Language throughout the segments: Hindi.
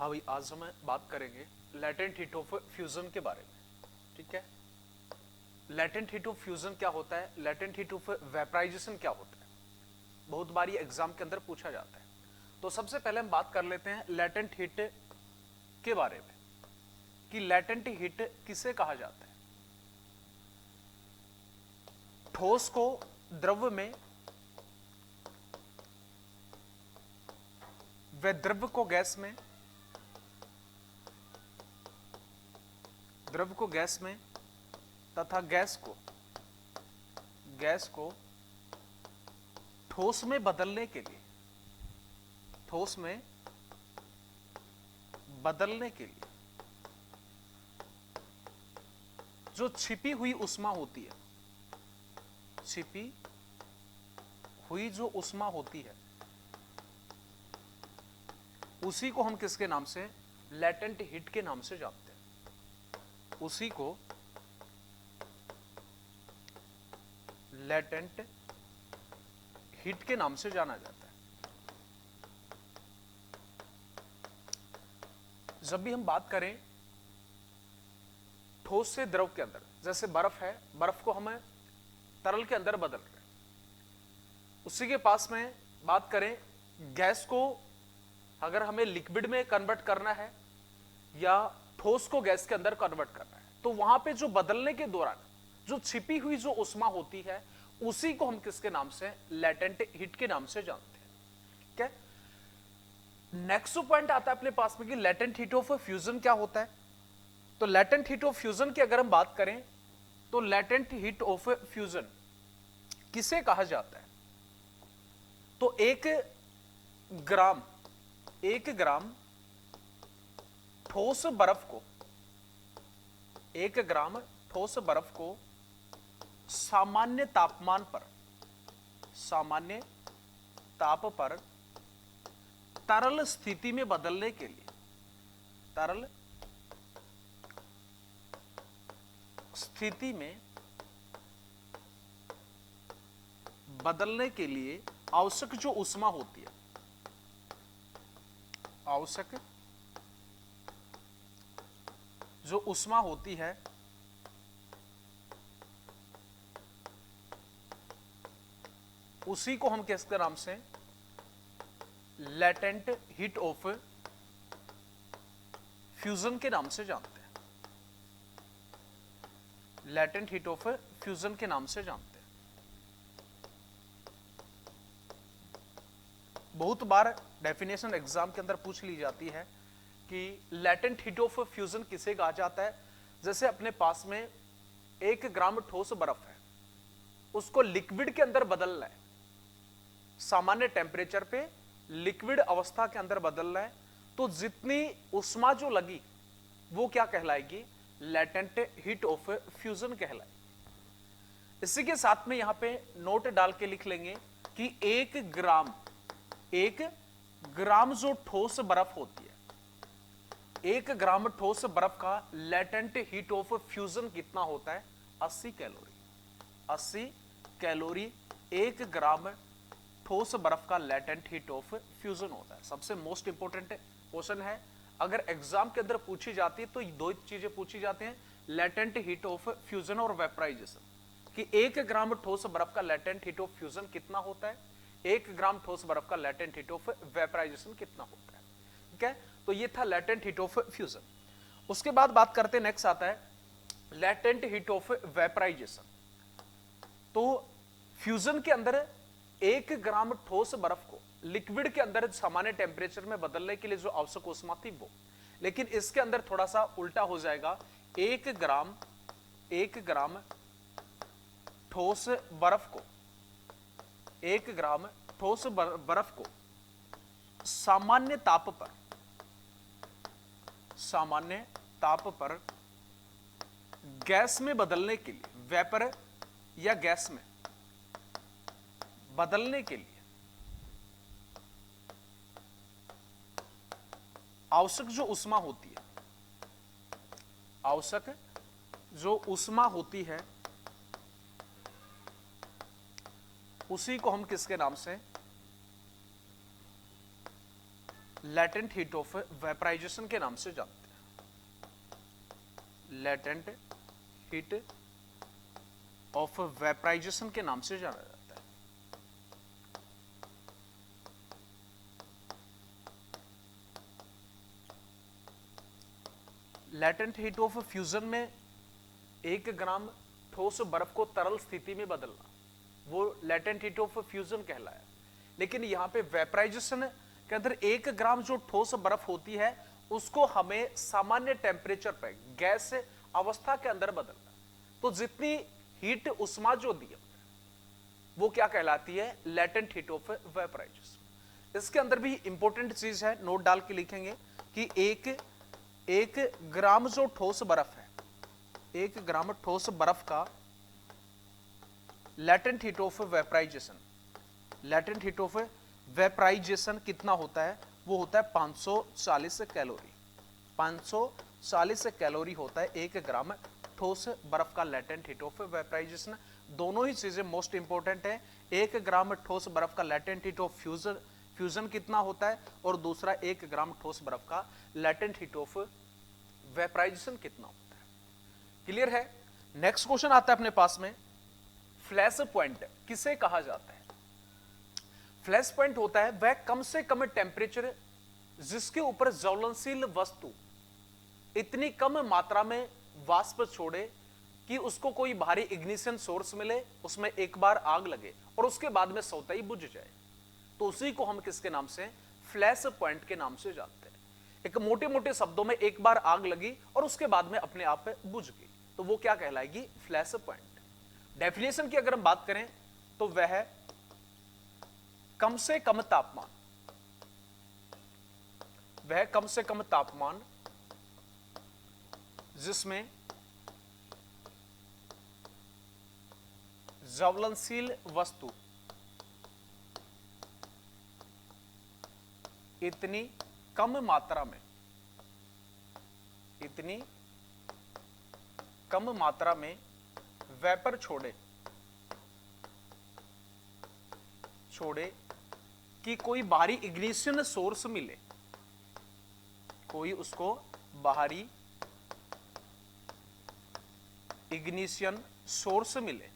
हाँ भाई, आज हम बात करेंगे लैटेंट हीट ऑफ फ्यूजन के बारे में। ठीक है, लैटेंट हीट ऑफ फ्यूजन क्या होता है, लैटेंट हीट ऑफ वेपराइजेशन क्या होता है, बहुत बार ये एग्जाम के अंदर पूछा जाता है। तो सबसे पहले हम बात कर लेते हैं लैटेंट हीट के बारे में कि लैटेंट हीट किसे कहा जाता है। ठोस को द्रव में व द्रव को गैस में, द्रव को गैस में तथा गैस को ठोस में बदलने के लिए, ठोस में बदलने के लिए जो छिपी हुई उष्मा होती है, छिपी हुई जो उष्मा होती है, उसी को हम किसके नाम से, लैटेंट हीट के नाम से जानते हैं। उसी को लैटेंट हीट के नाम से जाना जाता है। जब भी हम बात करें ठोस से द्रव के अंदर, जैसे बर्फ है, बर्फ को हमें तरल के अंदर बदल रहे हैं, उसी के पास में बात करें गैस को अगर हमें लिक्विड में कन्वर्ट करना है या ठोस को गैस के अंदर कन्वर्ट करना है, तो वहां पे जो बदलने के दौरान जो छिपी हुई जो उष्मा होती है, उसी को हम किसके नाम से, लैटेंट हीट के नाम से जानते हैं। क्या नेक्स्ट पॉइंट आता है अपने पास में कि लैटेंट हीट ऑफ फ्यूजन क्या होता है। तो लैटेंट हीट ऑफ फ्यूजन की अगर हम बात करें तो लैटेंट हीट ऑफ फ्यूजन किसे कहा जाता है। तो एक ग्राम ठोस बर्फ को, एक ग्राम ठोस बर्फ को सामान्य तापमान पर, सामान्य ताप पर तरल स्थिति में बदलने के लिए, तरल स्थिति में बदलने के लिए आवश्यक जो उष्मा होती है, आवश्यक जो उष्मा होती है, उसी को हम किसके नाम से, लैटेंट हीट ऑफ फ्यूजन के नाम से जानते हैं। लैटेंट हीट ऑफ फ्यूजन के नाम से जानते हैं। बहुत बार डेफिनेशन एग्जाम के अंदर पूछ ली जाती है कि लैटेंट हीट ऑफ फ्यूजन किसे कहा जाता है। जैसे अपने पास में 1 ग्राम ठोस बर्फ है, उसको लिक्विड के अंदर बदलना है, सामान्य टेम्परेचर पे लिक्विड अवस्था के अंदर बदलना है, तो जितनी उष्मा जो लगी वो क्या कहलाएगी, लैटेंट हीट ऑफ फ्यूजन कहलाएगी। इसी के साथ में यहां पे नोट डाल के लिख लेंगे कि 1 ग्राम जो ठोस बर्फ होती है, 1 ग्राम ठोस बर्फ का लैटेंट हीट ऑफ फ्यूजन कितना होता है, 80 कैलोरी। 80 कैलोरी 1 ग्राम ठोस बर्फ का लैटेंट हीट ऑफ फ्यूजन होता है। सबसे मोस्ट इंपोर्टेंट क्वेश्चन है, अगर एग्जाम के अंदर पूछी जाती है तो दो चीजें पूछी जाती हैं, लैटेंट हीट ऑफ फ्यूजन और वेपराइजेशन, कि 1 ग्राम ठोस बर्फ का लैटेंट हीट ऑफ फ्यूजन कितना होता है, 1 ग्राम ठोस बर्फ का लैटेंट हीट ऑफ वेपराइजेशन कितना होता है। ठीक है, तो ये था लैटेंट हीट ऑफ फ्यूजन। उसके बाद बात करते हैं, नेक्स्ट आता है लैटेंट हीट ऑफ वेपराइजेशन। तो फ्यूजन के अंदर 1 ग्राम ठोस बर्फ को लिक्विड के अंदर सामान्य टेम्परेचर में बदलने के लिए जो आवश्यक उष्मा थी वो, लेकिन इसके अंदर थोड़ा सा उल्टा हो जाएगा। 1 ग्राम ठोस बर्फ को, 1 ग्राम ठोस बर्फ को सामान्य ताप पर गैस में बदलने के लिए, वेपर या गैस में बदलने के लिए आवश्यक जो उष्मा होती है, आवश्यक जो उष्मा होती है, उसी को हम किसके नाम से, लेटेंट हीट ऑफ वेपराइजेशन के नाम से जानते हैं। लेटेंट हीट ऑफ वेपराइजेशन के नाम से जाना जाता है। लेटेंट हीट ऑफ फ्यूजन में 1 ग्राम ठोस बर्फ को तरल स्थिति में बदलना, वो लेटेंट हीट ऑफ फ्यूजन कहलाया। लेकिन यहां पे वेपराइजेशन के अंदर 1 ग्राम जो ठोस बर्फ होती है उसको हमें सामान्य टेम्परेचर पर गैस अवस्था के अंदर बदलना। तो जितनी हीट उष्मा जो दी वो क्या कहलाती है? Latent heat of vaporisation. इसके अंदर भी इंपॉर्टेंट चीज है, नोट डाल के लिखेंगे कि एक ग्राम जो ठोस बर्फ है, 1 ग्राम ठोस बर्फ का latent heat of vaporisation, latent heat of vaporisation कितना होता है? वो होता है 540 कैलोरी। 540 कैलोरी होता है 1 ग्राम ठोस बर्फ का लेटेंट हीट ऑफ वेपराइजेशन। दोनों ही चीजें मोस्ट इंपॉर्टेंट है। 1 ग्राम ठोस बर्फ का लेटेंट हीट ऑफ फ्यूजन कितना होता है, और दूसरा 1 ग्राम ठोस बर्फ का लेटेंट हीट ऑफ वेपराइजेशन कितना होता है। क्लियर है? नेक्स्ट क्वेश्चन आता है अपने पास में, फ्लैश पॉइंट किसे कहा जाता है? फ्लैश पॉइंट होता है वह कम से कम टेम्परेचर जिसके ऊपर ज्वलनशील वस्तु इतनी कम मात्रा में वाष्प छोड़े कि उसको कोई भारी इग्निशन सोर्स मिले, उसमें एक बार आग लगे और उसके बाद में स्वतः ही बुझ जाए। तो उसी को हम किसके नाम से? फ्लैश पॉइंट के नाम से जानते हैं। एक मोटे मोटे शब्दों में एक बार आग लगी और उसके बाद में अपने आप बुझ गई, तो वो क्या कहलाएगी? Flash point. डेफिनेशन की अगर हम बात करें तो वह कम से कम तापमान, वह कम से कम तापमान जिसमें ज्वलनशील वस्तु इतनी कम मात्रा में, इतनी कम मात्रा में वेपर छोड़े कि कोई बाहरी इग्निशन सोर्स मिले, कोई उसको बाहरी इग्निशन सोर्स मिले,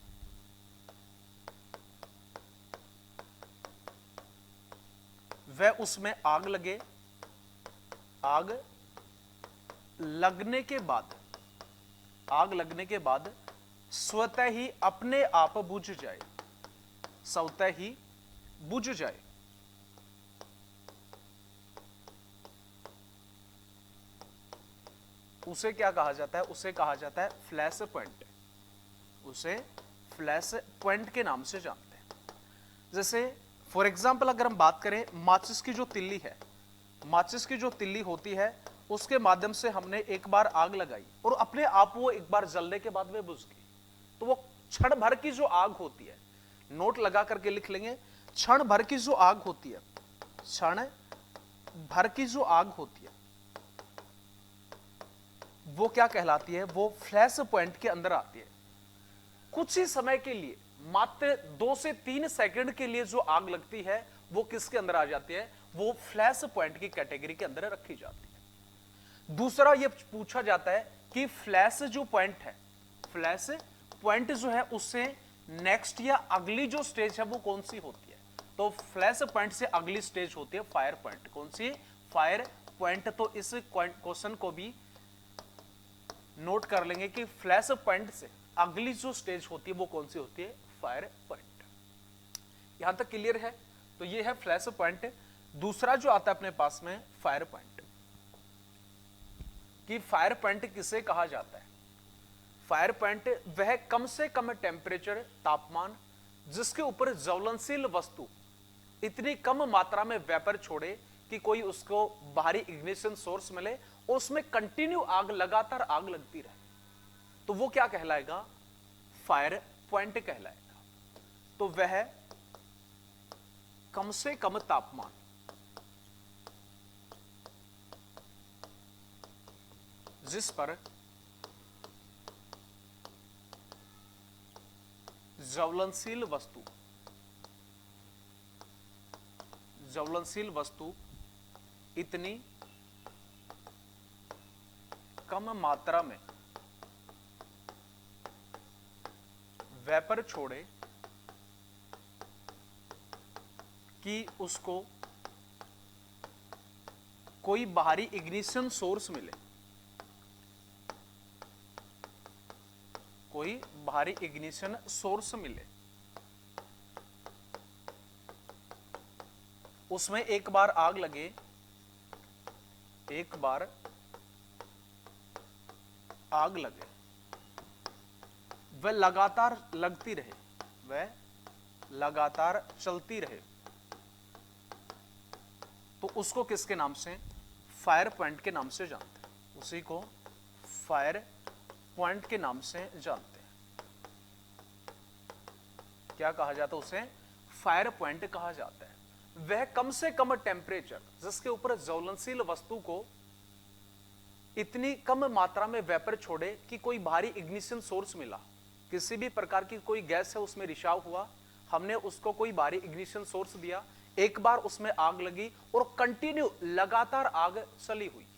वह उसमें आग लगे, आग लगने के बाद स्वतः ही अपने आप बुझ जाए, स्वतः ही बुझ जाए। उसे क्या कहा जाता है? उसे कहा जाता है फ्लैश पॉइंट। उसे फ्लैश पॉइंट के नाम से जानते हैं। जैसे फॉर एग्जाम्पल अगर हम बात करें, माचिस की जो तिल्ली है, माचिस की जो तिल्ली होती है उसके माध्यम से हमने एक बार आग लगाई और अपने आप वो एक बार जलने के बाद में बुझ गई, तो वो क्षण भर की जो आग होती है, नोट लगा करके लिख लेंगे, क्षण भर की जो आग होती है, क्षण भर की जो आग होती है वो क्या कहलाती है? वो फ्लैश पॉइंट के अंदर आती है। कुछ ही समय के लिए, मात्र 2 से 3 सेकंड के लिए जो आग लगती है वो किसके अंदर आ जाती है? वो फ्लैश पॉइंट की कैटेगरी के अंदर रखी जाती है। दूसरा ये पूछा जाता है कि फ्लैश जो पॉइंट है, फ्लैश पॉइंट जो है उससे नेक्स्ट या अगली जो स्टेज है वो कौन सी होती है? तो फ्लैश पॉइंट से अगली स्टेज होती है फायर पॉइंट। कौन सी? Fire point. तो इस क्वेश्चन को भी नोट कर लेंगे कि फ्लैश पॉइंट से अगली जो स्टेज होती है वो कौन सी होती है? Fire point. यहां तक क्लियर है? तो ये है फ्लैश पॉइंट। दूसरा जो आता है अपने पास में फायर पॉइंट, कि फायर पॉइंट किसे कहा जाता है? फायर पॉइंट वह कम से कम टेम्परेचर, तापमान जिसके ऊपर ज्वलनशील वस्तु इतनी कम मात्रा में वेपर छोड़े कि कोई उसको बाहरी इग्निशन सोर्स मिले और उसमें कंटिन्यू आग, लगातार आग लगती रहे, तो वो क्या कहलाएगा? फायर पॉइंट कहलाएगा। तो वह कम से कम तापमान जिस पर ज्वलनशील वस्तु इतनी कम मात्रा में वेपर छोड़े कि उसको कोई बाहरी इग्निशन सोर्स मिले, कोई बाहरी इग्निशन सोर्स मिले, उसमें एक बार आग लगे, एक बार आग लगे, वह लगातार लगती रहे, वह लगातार चलती रहे, तो उसको किसके नाम से, फायर पॉइंट के नाम से जानते हैं, उसी को फायर पॉइंट के नाम से जानते हैं। क्या कहा जाता है उसे, फायर पॉइंट कहा जाता है। वह कम से कम टेम्परेचर जिसके ऊपर ज्वलनशील वस्तु को इतनी कम मात्रा में वेपर छोड़े कि कोई बाहरी इग्निशन सोर्स मिला, किसी भी प्रकार की कोई गैस है उसमें रिसाव हुआ, हमने उसको कोई बाहरी इग्निशन सोर्स दिया, एक बार उसमें आग लगी और कंटिन्यू लगातार आग चली हुई है,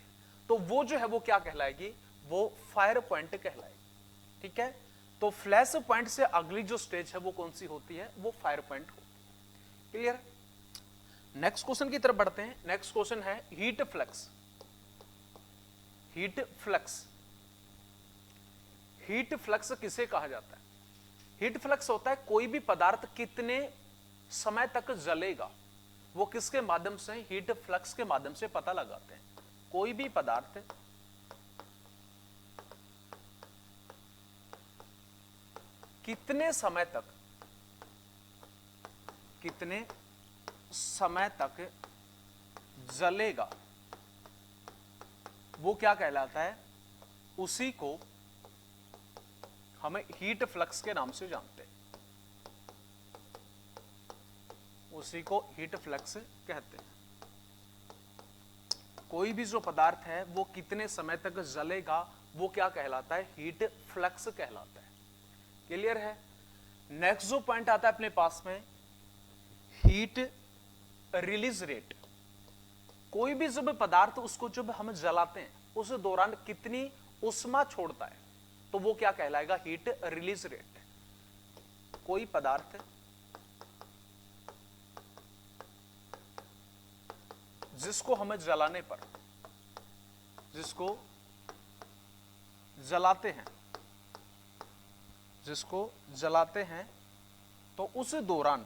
तो वो जो है वो क्या कहलाएगी, वो फायर पॉइंट कहलाएगी। ठीक है, तो फ्लैश पॉइंट से अगली जो स्टेज है वो कौन सी होती है, वो फायर पॉइंट होती है। क्लियर। नेक्स्ट क्वेश्चन की तरफ बढ़ते हैं। नेक्स्ट क्वेश्चन है heat flux. Heat flux, heat flux किसे कहा जाता है? हीट फ्लक्स होता है कोई भी पदार्थ कितने समय तक जलेगा, वो किसके माध्यम से, हीट फ्लक्स के माध्यम से पता लगाते हैं। कोई भी पदार्थ कितने समय तक, कितने समय तक जलेगा, वो क्या कहलाता है, उसी को हमें हीट फ्लक्स के नाम से जानते हैं, उसी को हीट फ्लक्स कहते हैं। कोई भी जो पदार्थ है वो कितने समय तक जलेगा वो क्या कहलाता है, हीट फ्लक्स कहलाता है। क्लियर है। नेक्स्ट जो पॉइंट आता है अपने पास में, हीट रिलीज रेट। कोई भी जब पदार्थ उसको जब हम जलाते हैं उस दौरान कितनी उष्मा छोड़ता है, तो वो क्या कहलाएगा, हीट रिलीज रेट। कोई पदार्थ जिसको हमें जलाने पर, जिसको जलाते हैं, जिसको जलाते हैं, तो उस दौरान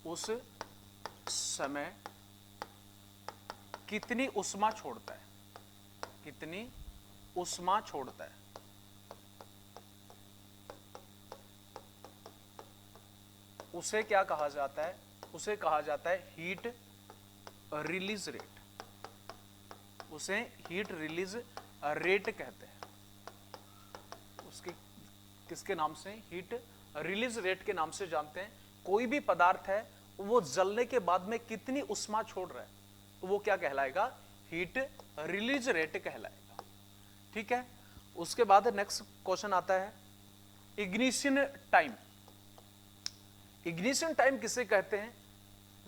उस समय कितनी उष्मा छोड़ता है, कितनी उष्मा छोड़ता है, उसे क्या कहा जाता है, उसे कहा जाता है हीट रिलीज रेट, उसे हीट रिलीज रेट कहते हैं। उसके किसके नाम से, हीट रिलीज रेट के नाम से जानते हैं। कोई भी पदार्थ है वो जलने के बाद में कितनी उष्मा छोड़ रहा है, तो वो क्या कहलाएगा, हीट रिलीज रेट कहलाएगा। ठीक है। उसके बाद नेक्स्ट क्वेश्चन आता है इग्निशन टाइम। इग्निशन टाइम किसे कहते हैं,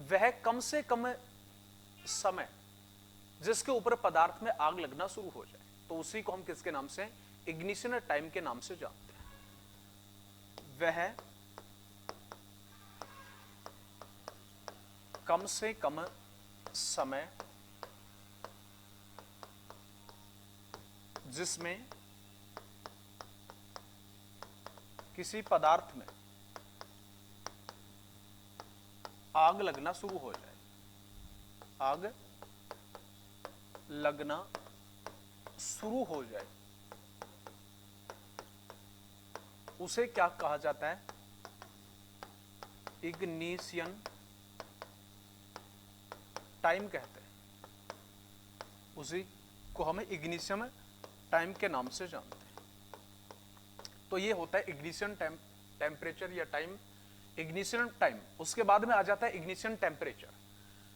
वह कम से कम समय जिसके ऊपर पदार्थ में आग लगना शुरू हो जाए, तो उसी को हम किसके नाम से, इग्निशन टाइम के नाम से जानते हैं। वह कम से कम समय जिसमें किसी पदार्थ में आग लगना शुरू हो जाए, आग लगना शुरू हो जाए, उसे क्या कहा जाता है, इग्निशन टाइम कहते हैं। उसी को हमें इग्निशन टाइम के नाम से जानते हैं। तो ये होता है इग्निशन टाइम, टेम्परेचर या टाइम, इग्निशन टाइम। उसके बाद में आ जाता है इग्निशन टेम्परेचर।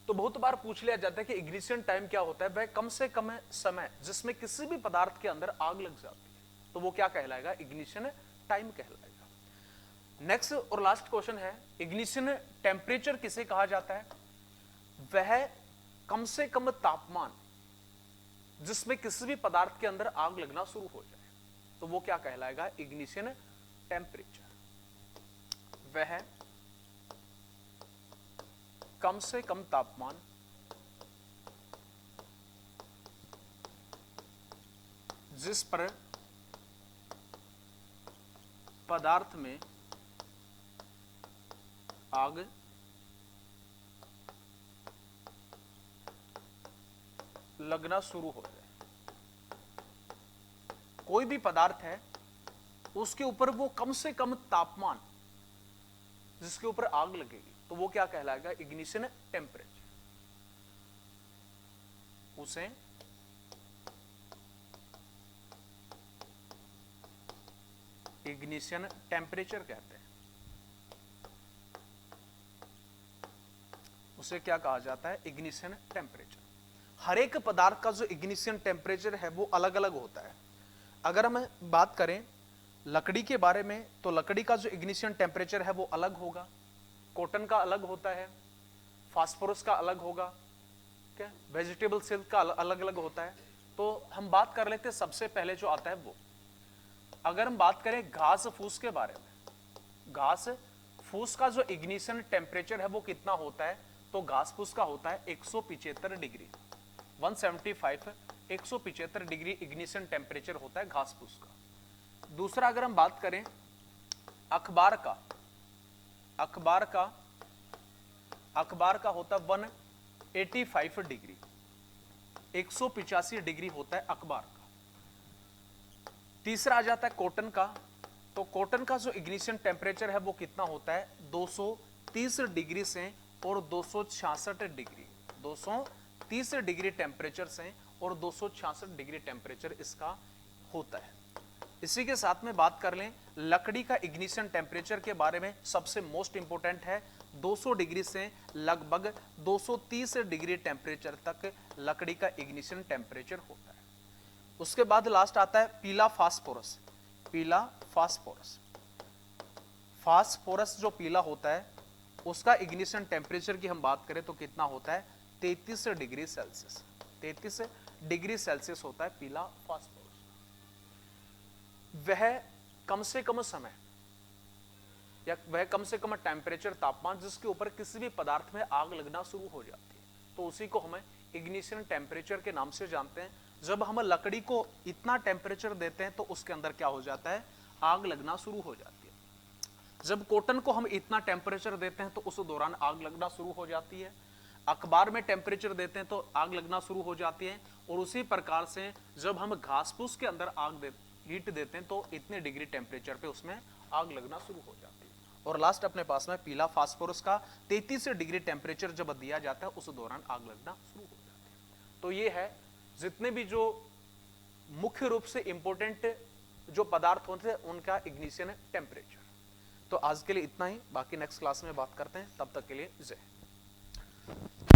तो बहुत बार पूछ लिया जाता है कि इग्निशन टाइम क्या होता है, वह कम से कम समय जिसमें किसी भी पदार्थ के अंदर आग लग जाती है, तो वो क्या कहलाएगा, इग्निशन टाइम कहलाएगा। नेक्स्ट और लास्ट क्वेश्चन है, इग्निशन टेम्परेचर किसे कहा जाता है? वह कम से कम तापमान जिसमें किसी भी पदार्थ के अंदर आग लगना शुरू हो जाए, तो वो क्या कहलाएगा? Ignition temperature. वह कम से कम तापमान जिस पर पदार्थ में आग लगना शुरू हो जाए। कोई भी पदार्थ है उसके ऊपर वो कम से कम तापमान जिसके ऊपर आग लगेगी, तो वो क्या कहलाएगा? Ignition temperature. उसे इग्निशन टेम्परेचर कहते हैं। उसे क्या कहा जाता है? Ignition temperature. हर एक पदार्थ का जो इग्निशन टेम्परेचर है वो अलग अलग होता है। अगर हम बात करें लकड़ी के बारे में, तो लकड़ी का जो इग्निशन टेम्परेचर है वो अलग होगा, कॉटन का अलग होता है, फास्फोरस का अलग होगा, क्या वेजिटेबल सेल का अलग अलग होता है। तो हम बात कर लेते हैं सबसे पहले जो आता है वो, अगर हम बात करें घास फूस के बारे में, घास फूस का जो इग्निशन टेम्परेचर है वो कितना होता है? तो घास फूस का होता है 175 डिग्री, 175 175 डिग्री इग्निशन टेम्परेचर होता है घास फूस का। दूसरा अगर हम बात करें अखबार का, अखबार का होता है 185 डिग्री, 185 डिग्री होता है अखबार का। तीसरा आ जाता है कॉटन का, तो कॉटन का जो इग्निशन टेम्परेचर है वो कितना होता है? 230 डिग्री से और 266 डिग्री, 230 डिग्री टेम्परेचर से और 266 डिग्री टेम्परेचर इसका होता है। इसी के साथ में बात कर लें लकड़ी का इग्निशन टेम्परेचर के बारे में, सबसे मोस्ट इंपोर्टेंट है 200 डिग्री से लगभग 230 डिग्री टेम्परेचर तक लकड़ी का इग्निशन टेम्परेचर होता है। उसके बाद लास्ट आता है पीला फास्फोरस। पीला फास्फोरस, फास्फोरस जो पीला होता है उसका इग्निशन टेम्परेचर की हम बात करें तो कितना होता है? 33 डिग्री सेल्सियस, 33 डिग्री सेल्सियस होता है पीला फास्फोरस। वह कम से कम समय या वह कम से कम टेम्परेचर तापमान जिसके ऊपर किसी भी पदार्थ में आग लगना शुरू हो जाती है, तो उसी को हमें इग्निशन टेम्परेचर के नाम से जानते हैं। जब हम लकड़ी को इतना टेम्परेचर देते हैं तो उसके अंदर क्या हो जाता है? आग लगना शुरू हो जाती है। जब कॉटन को हम इतना टेम्परेचर देते हैं तो उस दौरान आग लगना शुरू हो जाती है। अखबार में टेम्परेचर देते हैं तो आग लगना शुरू हो जाती है। और उसी प्रकार से जब हम घास फूस के अंदर हीट देते हैं तो इतने डिग्री टेम्परेचर पे उसमें आग लगना शुरू हो जाती है। और लास्ट अपने पास में पीला फास्फोरस का 33 डिग्री टेम्परेचर जब दिया जाता है उस दौरान आग लगना शुरू हो जाती है। तो ये है जितने भी जो मुख्य रूप से इंपॉर्टेंट जो पदार्थ होते हैं उनका इग्निशन टेम्परेचर। तो आज के लिए इतना ही, बाकी नेक्स्ट क्लास में बात करते हैं। तब तक के लिए जय हिंद।